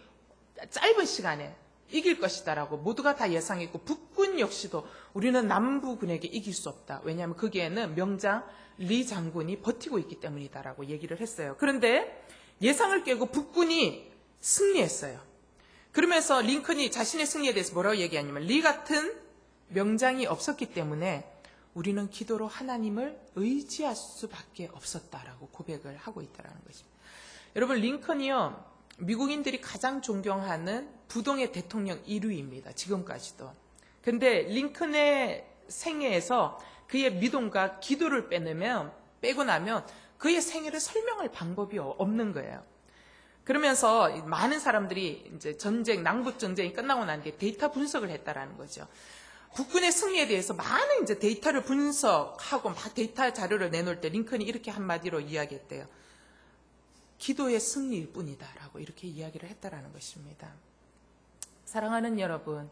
Speaker 1: 짧은 시간에 이길 것이다라고 모두가 다 예상했고 북군 역시도 우리는 남부군에게 이길 수 없다. 왜냐하면 거기에는 명장 리 장군이 버티고 있기 때문이다라고 얘기를 했어요. 그런데 예상을 깨고 북군이 승리했어요. 그러면서 링컨이 자신의 승리에 대해서 뭐라고 얘기하냐면 리 같은 명장이 없었기 때문에 우리는 기도로 하나님을 의지할 수밖에 없었다라고 고백을 하고 있다는 것입니다. 여러분, 링컨이요, 미국인들이 가장 존경하는 부동의 대통령 1위입니다. 지금까지도. 근데 링컨의 생애에서 그의 믿음과 기도를 빼고 나면 그의 생애를 설명할 방법이 없는 거예요. 그러면서 많은 사람들이 이제 남북 전쟁이 끝나고 난 뒤에 데이터 분석을 했다라는 거죠. 북군의 승리에 대해서 많은 이제 데이터를 분석하고 막 데이터 자료를 내놓을 때 링컨이 이렇게 한마디로 이야기했대요. 기도의 승리일 뿐이다라고 이렇게 이야기를 했다라는 것입니다. 사랑하는 여러분,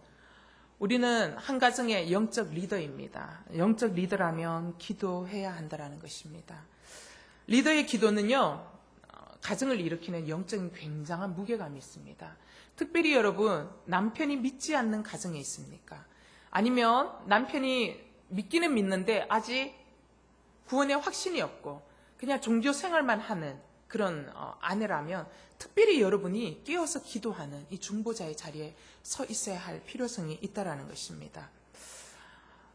Speaker 1: 우리는 한 가정의 영적 리더입니다. 영적 리더라면 기도해야 한다라는 것입니다. 리더의 기도는요, 가정을 일으키는 영적인 굉장한 무게감이 있습니다. 특별히 여러분, 남편이 믿지 않는 가정에 있습니까? 아니면 남편이 믿기는 믿는데 아직 구원의 확신이 없고 그냥 종교 생활만 하는 그런 아내라면 특별히 여러분이 깨어서 기도하는 이 중보자의 자리에 서 있어야 할 필요성이 있다는 것입니다.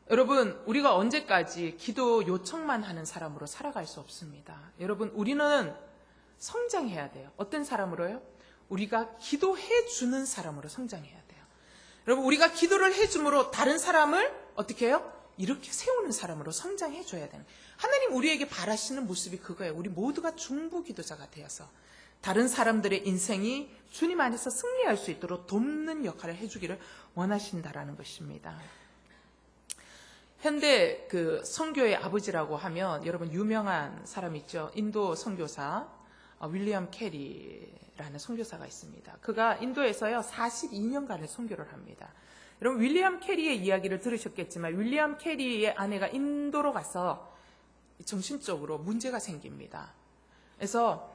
Speaker 1: 여러분, 우리가 언제까지 기도 요청만 하는 사람으로 살아갈 수 없습니다. 여러분, 우리는 성장해야 돼요. 어떤 사람으로요? 우리가 기도해 주는 사람으로 성장해야 돼요. 여러분, 우리가 기도를 해줌으로 다른 사람을 어떻게 해요? 이렇게 세우는 사람으로 성장해 줘야 되는. 하나님 우리에게 바라시는 모습이 그거예요. 우리 모두가 중보 기도자가 되어서 다른 사람들의 인생이 주님 안에서 승리할 수 있도록 돕는 역할을 해주기를 원하신다라는 것입니다. 현대 그 선교의 아버지라고 하면 여러분 유명한 사람 있죠. 인도 선교사 윌리엄 캐리라는 선교사가 있습니다. 그가 인도에서요 42년간을 선교를 합니다. 여러분 윌리엄 캐리의 이야기를 들으셨겠지만 윌리엄 캐리의 아내가 인도로 가서 정신적으로 문제가 생깁니다. 그래서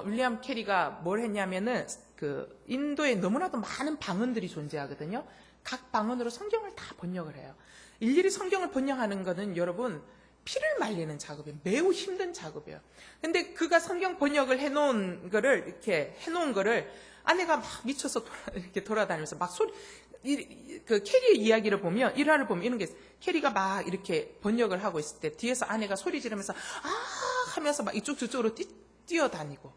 Speaker 1: 윌리엄 캐리가 뭘 했냐면은 그 인도에 너무나도 많은 방언들이 존재하거든요. 각 방언으로 성경을 다 번역을 해요. 일일이 성경을 번역하는 거는 여러분 피를 말리는 작업이에요. 매우 힘든 작업이에요. 근데 그가 성경 번역을 해놓은 거를 아내가 막 미쳐서 이렇게 돌아다니면서 막 그 캐리의 이야기를 보면, 일화를 보면 이런 게 있어요. 캐리가 막 이렇게 번역을 하고 있을 때 뒤에서 아내가 소리 지르면서 하면서 막 이쪽 저쪽으로 뛰어다니고,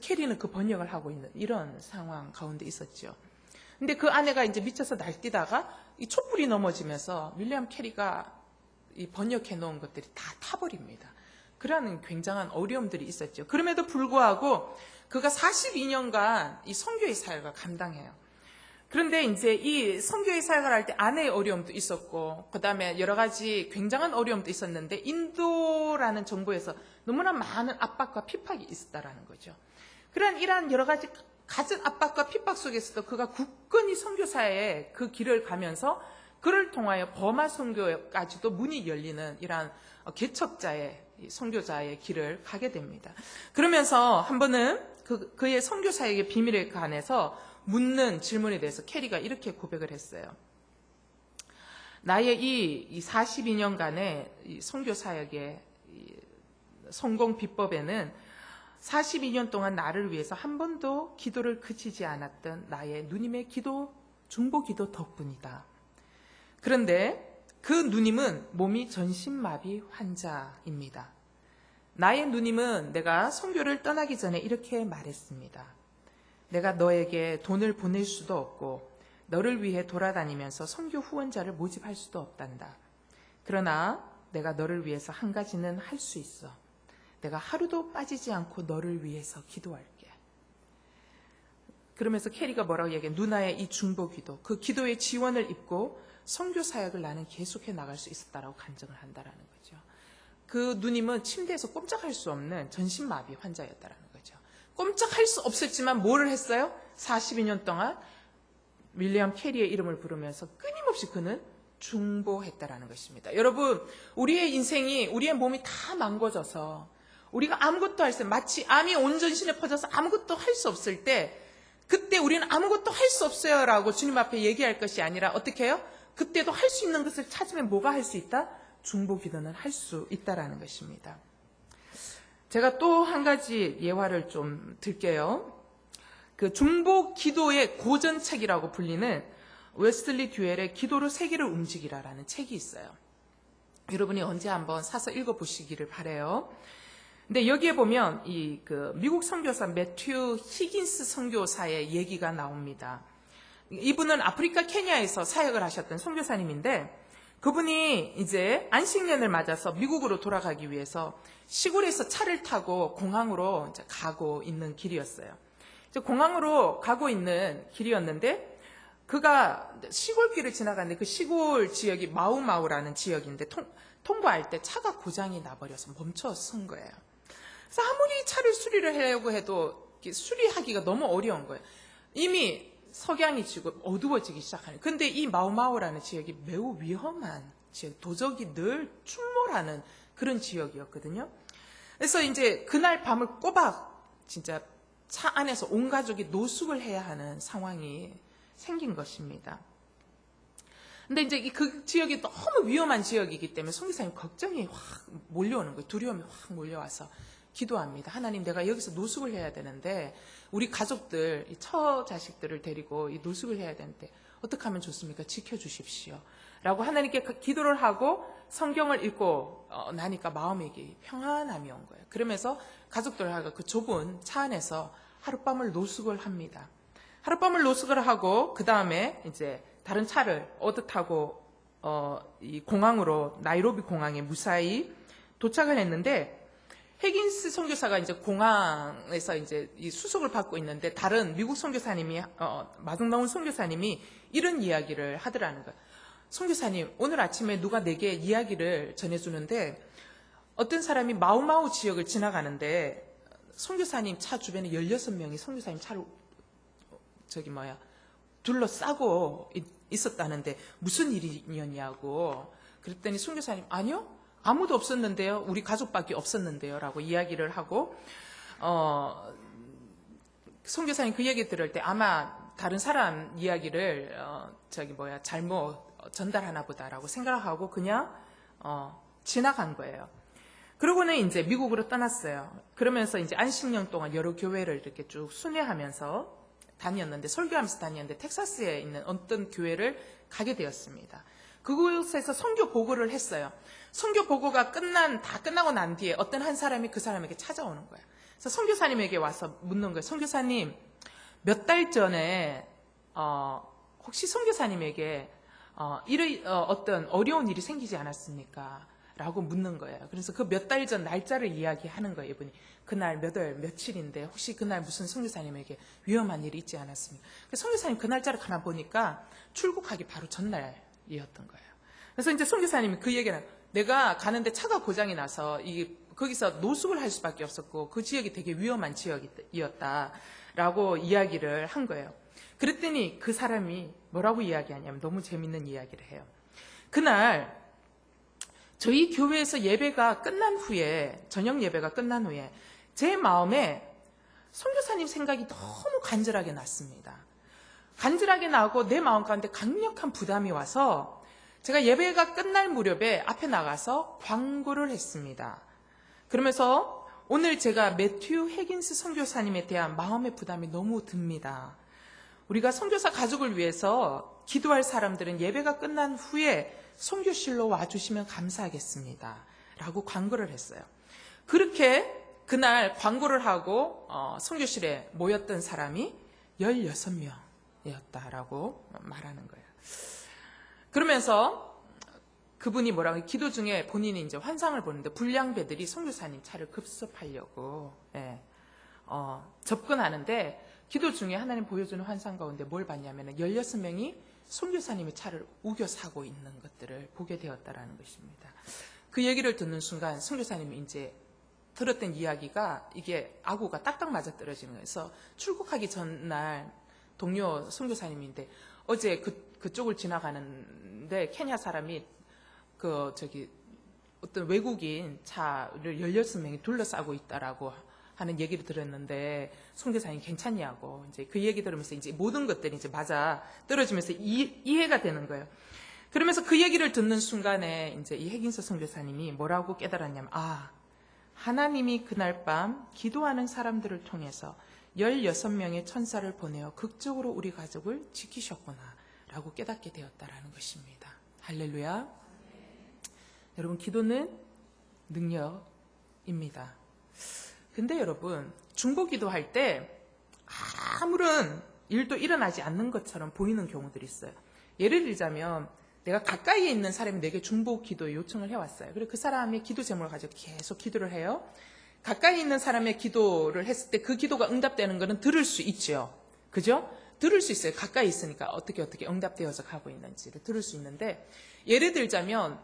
Speaker 1: 캐리는 그 번역을 하고 있는 이런 상황 가운데 있었죠. 근데 그 아내가 이제 미쳐서 날뛰다가 이 촛불이 넘어지면서 윌리엄 캐리가 이 번역해 놓은 것들이 다 타버립니다. 그러한 굉장한 어려움들이 있었죠. 그럼에도 불구하고 그가 42년간 이 선교의 사역을 감당해요. 그런데 이제 이 선교의 사역을 할 때 아내의 어려움도 있었고, 그 다음에 여러 가지 굉장한 어려움도 있었는데, 인도라는 정부에서 너무나 많은 압박과 핍박이 있었다라는 거죠. 이러한 여러 가지 갖은 압박과 핍박 속에서도 그가 굳건히 선교사의 그 길을 가면서 그를 통하여 버마 선교까지도 문이 열리는 이러한 개척자의 선교자의 길을 가게 됩니다. 그러면서 한 번은 그의 선교 사역의 비밀에 관해서 묻는 질문에 대해서 캐리가 이렇게 고백을 했어요. 나의 이 42년간의 이 선교 사역의 성공 비법에는 42년 동안 나를 위해서 한 번도 기도를 그치지 않았던 나의 누님의 기도, 중보 기도 덕분이다. 그런데 그 누님은 몸이 전신마비 환자입니다. 나의 누님은 내가 선교를 떠나기 전에 이렇게 말했습니다. 내가 너에게 돈을 보낼 수도 없고 너를 위해 돌아다니면서 선교 후원자를 모집할 수도 없단다. 그러나 내가 너를 위해서 한 가지는 할 수 있어. 내가 하루도 빠지지 않고 너를 위해서 기도할게. 그러면서 캐리가 뭐라고 얘기해? 누나의 이 중보 기도, 그 기도의 지원을 입고 선교 사역을 나는 계속해 나갈 수 있었다라고 간증을 한다라는 거죠. 그 누님은 침대에서 꼼짝할 수 없는 전신마비 환자였다라는 거죠. 꼼짝할 수 없었지만 뭐를 했어요? 42년 동안 윌리엄 캐리의 이름을 부르면서 끊임없이 그는 중보했다라는 것입니다. 여러분, 우리의 인생이, 우리의 몸이 다 망가져서 우리가 아무것도 할 수, 마치 암이 온 전신에 퍼져서 아무것도 할 수 없을 때, 그때 우리는 아무것도 할 수 없어요 라고 주님 앞에 얘기할 것이 아니라 어떻게 해요? 그때도 할 수 있는 것을 찾으면 뭐가 할 수 있다? 중보 기도는 할 수 있다라는 것입니다. 제가 또 한 가지 예화를 좀 들게요. 그 중보 기도의 고전책이라고 불리는 웨슬리 듀엘의 기도로 세계를 움직이라라는 책이 있어요. 여러분이 언제 한번 사서 읽어보시기를 바라요. 근데 여기에 보면 그 미국 선교사 매튜 히긴스 선교사의 얘기가 나옵니다. 이분은 아프리카 케냐에서 사역을 하셨던 선교사님인데, 그분이 이제 안식년을 맞아서 미국으로 돌아가기 위해서 시골에서 차를 타고 공항으로 이제 가고 있는 길이었어요. 공항으로 가고 있는 길이었는데, 그가 시골길을 지나가는데 그 시골 지역이 마우마우라는 지역인데 통과할 때 차가 고장이 나버려서 멈춰 선 거예요. 그래서 아무리 차를 수리를 하려고 해도 수리하기가 너무 어려운 거예요. 이미 석양이 지고 어두워지기 시작하는. 근데 이 마우마우라는 지역이 매우 위험한 지역, 도적이 늘 출몰하는 그런 지역이었거든요. 그래서 이제 그날 밤을 꼬박 진짜 차 안에서 온 가족이 노숙을 해야 하는 상황이 생긴 것입니다. 근데 이제 그 지역이 너무 위험한 지역이기 때문에 선교사님 걱정이 확 몰려오는 거예요. 두려움이 확 몰려와서 기도합니다. 하나님, 내가 여기서 노숙을 해야 되는데 우리 가족들, 이 처자식들을 데리고 이 노숙을 해야 되는데 어떻게 하면 좋습니까? 지켜주십시오. 라고 하나님께 기도를 하고 성경을 읽고 나니까 마음에 평안함이 온 거예요. 그러면서 가족들하고 그 좁은 차 안에서 하룻밤을 노숙을 합니다. 하룻밤을 노숙을 하고 그 다음에 이제 다른 차를 얻어 타고 이 공항으로, 나이로비 공항에 무사히 도착을 했는데, 해긴스 선교사가 이제 공항에서 이제 이 수속을 받고 있는데 다른 미국 선교사님이 마중 나온 선교사님이 이런 이야기를 하더라는 거예요. 선교사님, 오늘 아침에 누가 내게 이야기를 전해주는데 어떤 사람이 마우마우 지역을 지나가는데 선교사님 차 주변에 16명이 선교사님 차를 둘러싸고 있었다는데 무슨 일이냐고. 그랬더니 선교사님, 아니요, 아무도 없었는데요, 우리 가족밖에 없었는데요 라고 이야기를 하고, 선교사님 그 얘기 들을 때 아마 다른 사람 이야기를 잘못 전달하나 보다라고 생각하고 그냥 지나간 거예요. 그러고는 이제 미국으로 떠났어요. 그러면서 이제 안식년 동안 여러 교회를 이렇게 쭉 순회하면서 다녔는데, 설교하면서 다녔는데 텍사스에 있는 어떤 교회를 가게 되었습니다. 그곳에서 선교 보고를 했어요. 선교 보고가 다 끝나고 난 뒤에 어떤 한 사람이 그 사람에게 찾아오는 거예요. 그래서 선교사님에게 와서 묻는 거예요. 선교사님, 몇 달 전에 혹시 선교사님에게 어떤 어려운 일이 생기지 않았습니까? 라고 묻는 거예요. 그래서 그 몇 달 전 날짜를 이야기하는 거예요. 이분이 그날 몇 월 며칠인데 혹시 그날 무슨 선교사님에게 위험한 일이 있지 않았습니까? 선교사님 그 날짜를 가만 보니까 출국하기 바로 전날이었던 거예요. 그래서 이제 선교사님이 그 얘기를, 내가 가는데 차가 고장이 나서 거기서 노숙을 할 수밖에 없었고 그 지역이 되게 위험한 지역이었다라고 이야기를 한 거예요. 그랬더니 그 사람이 뭐라고 이야기하냐면 너무 재밌는 이야기를 해요. 그날 저희 교회에서 예배가 끝난 후에, 저녁 예배가 끝난 후에 제 마음에 선교사님 생각이 너무 간절하게 났습니다. 간절하게 나고 내 마음 가운데 강력한 부담이 와서 제가 예배가 끝날 무렵에 앞에 나가서 광고를 했습니다. 그러면서 오늘 제가 매튜 해긴스 선교사님에 대한 마음의 부담이 너무 듭니다. 우리가 선교사 가족을 위해서 기도할 사람들은 예배가 끝난 후에 선교실로 와주시면 감사하겠습니다. 라고 광고를 했어요. 그렇게 그날 광고를 하고 선교실에 모였던 사람이 16명이었다라고 말하는 거예요. 그러면서 그분이 뭐라고, 기도 중에 본인이 이제 환상을 보는데 불량배들이 선교사님 차를 급습하려고 접근하는데, 기도 중에 하나님 보여주는 환상 가운데 뭘 봤냐면 16명이 선교사님의 차를 우겨 사고 있는 것들을 보게 되었다라는 것입니다. 그 얘기를 듣는 순간 선교사님이 이제 들었던 이야기가 이게 아구가 딱딱 맞아 떨어지는 거예요. 그래서 출국하기 전날 동료 선교사님인데 어제 그쪽을 지나가는데 케냐 사람이 어떤 외국인 차를 16명이 둘러싸고 있다라고 하는 얘기를 들었는데 선교사님 괜찮냐고, 이제 그 얘기 들으면서 이제 모든 것들이 이제 맞아 떨어지면서 이해가 되는 거예요. 그러면서 그 얘기를 듣는 순간에 이제 이 해긴서 선교사님이 뭐라고 깨달았냐면, 하나님이 그날 밤 기도하는 사람들을 통해서 16명의 천사를 보내어 극적으로 우리 가족을 지키셨구나 라고 깨닫게 되었다라는 것입니다. 할렐루야. 여러분, 기도는 능력입니다. 근데 여러분, 중보기도 할 때 아무런 일도 일어나지 않는 것처럼 보이는 경우들이 있어요. 예를 들자면 내가 가까이에 있는 사람이 내게 중보기도 요청을 해왔어요. 그리고 그 사람의 기도 제목을 가지고 계속 기도를 해요. 가까이 있는 사람의 기도를 했을 때 그 기도가 응답되는 것은 들을 수 있죠. 그죠? 들을 수 있어요. 가까이 있으니까 어떻게 응답되어서 가고 있는지를 들을 수 있는데, 예를 들자면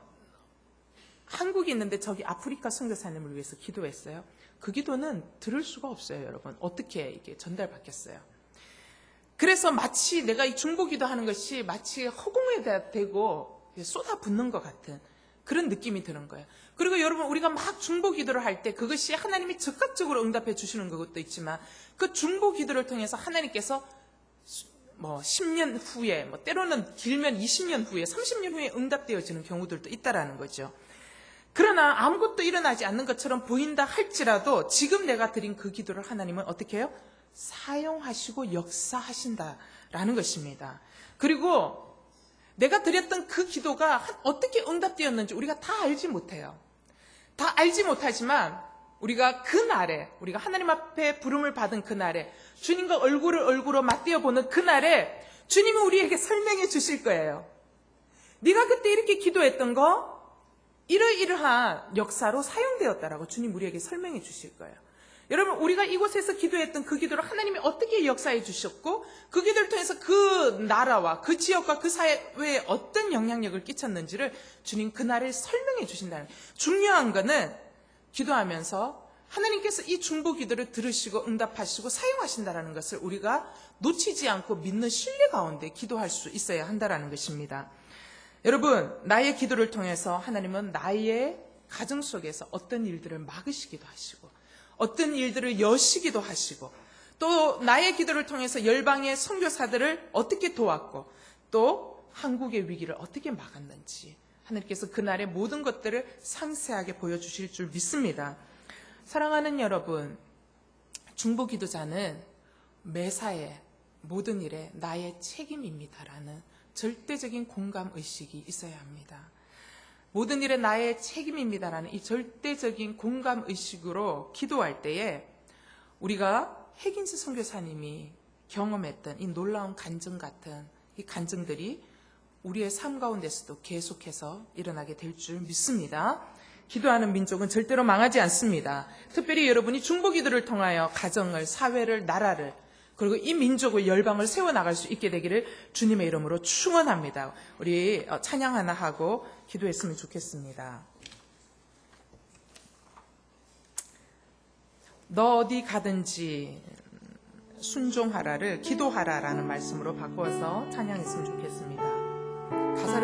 Speaker 1: 한국에 있는데 저기 아프리카 선교사님을 위해서 기도했어요. 그 기도는 들을 수가 없어요, 여러분. 어떻게 이게 전달받겠어요? 그래서 마치 내가 이 중보기도 하는 것이 마치 허공에 대고 쏟아붓는 것 같은 그런 느낌이 드는 거예요. 그리고 여러분, 우리가 막 중보기도를 할 때 그것이 하나님이 즉각적으로 응답해 주시는 것도 있지만 그 중보기도를 통해서 하나님께서 뭐 10년 후에, 뭐 때로는 길면 20년 후에, 30년 후에 응답되어지는 경우들도 있다라는 거죠. 그러나 아무것도 일어나지 않는 것처럼 보인다 할지라도 지금 내가 드린 그 기도를 하나님은 어떻게 해요? 사용하시고 역사하신다라는 것입니다. 그리고 내가 드렸던 그 기도가 어떻게 응답되었는지 우리가 다 알지 못해요. 다 알지 못하지만 우리가 그날에, 우리가 하나님 앞에 부름을 받은 그날에, 주님과 얼굴로 맞대어 보는 그날에 주님은 우리에게 설명해 주실 거예요. 네가 그때 이렇게 기도했던 거 이러이러한 역사로 사용되었다라고 주님 우리에게 설명해 주실 거예요. 여러분, 우리가 이곳에서 기도했던 그 기도를 하나님이 어떻게 역사해 주셨고 그 기도를 통해서 그 나라와 그 지역과 그 사회에 어떤 영향력을 끼쳤는지를 주님 그날에 설명해 주신다는 거예요. 중요한 거는 기도하면서 하나님께서 이 중보 기도를 들으시고 응답하시고 사용하신다는 것을 우리가 놓치지 않고 믿는 신뢰 가운데 기도할 수 있어야 한다는 것입니다. 여러분, 나의 기도를 통해서 하나님은 나의 가정 속에서 어떤 일들을 막으시기도 하시고 어떤 일들을 여시기도 하시고 또 나의 기도를 통해서 열방의 선교사들을 어떻게 도왔고 또 한국의 위기를 어떻게 막았는지 하나님께서 그날의 모든 것들을 상세하게 보여주실 줄 믿습니다. 사랑하는 여러분, 중보 기도자는 매사에 모든 일에 나의 책임입니다라는 절대적인 공감의식이 있어야 합니다. 모든 일에 나의 책임입니다라는 이 절대적인 공감의식으로 기도할 때에 우리가 핵인스 선교사님이 경험했던 이 놀라운 간증 같은 이 간증들이 우리의 삶 가운데서도 계속해서 일어나게 될 줄 믿습니다. 기도하는 민족은 절대로 망하지 않습니다. 특별히 여러분이 중보 기도를 통하여 가정을, 사회를, 나라를 그리고 이 민족의 열방을 세워나갈 수 있게 되기를 주님의 이름으로 축원합니다. 우리 찬양 하나 하고 기도했으면 좋겠습니다. 너 어디 가든지 순종하라를 기도하라라는 말씀으로 바꿔서 찬양했으면 좋겠습니다. 가사를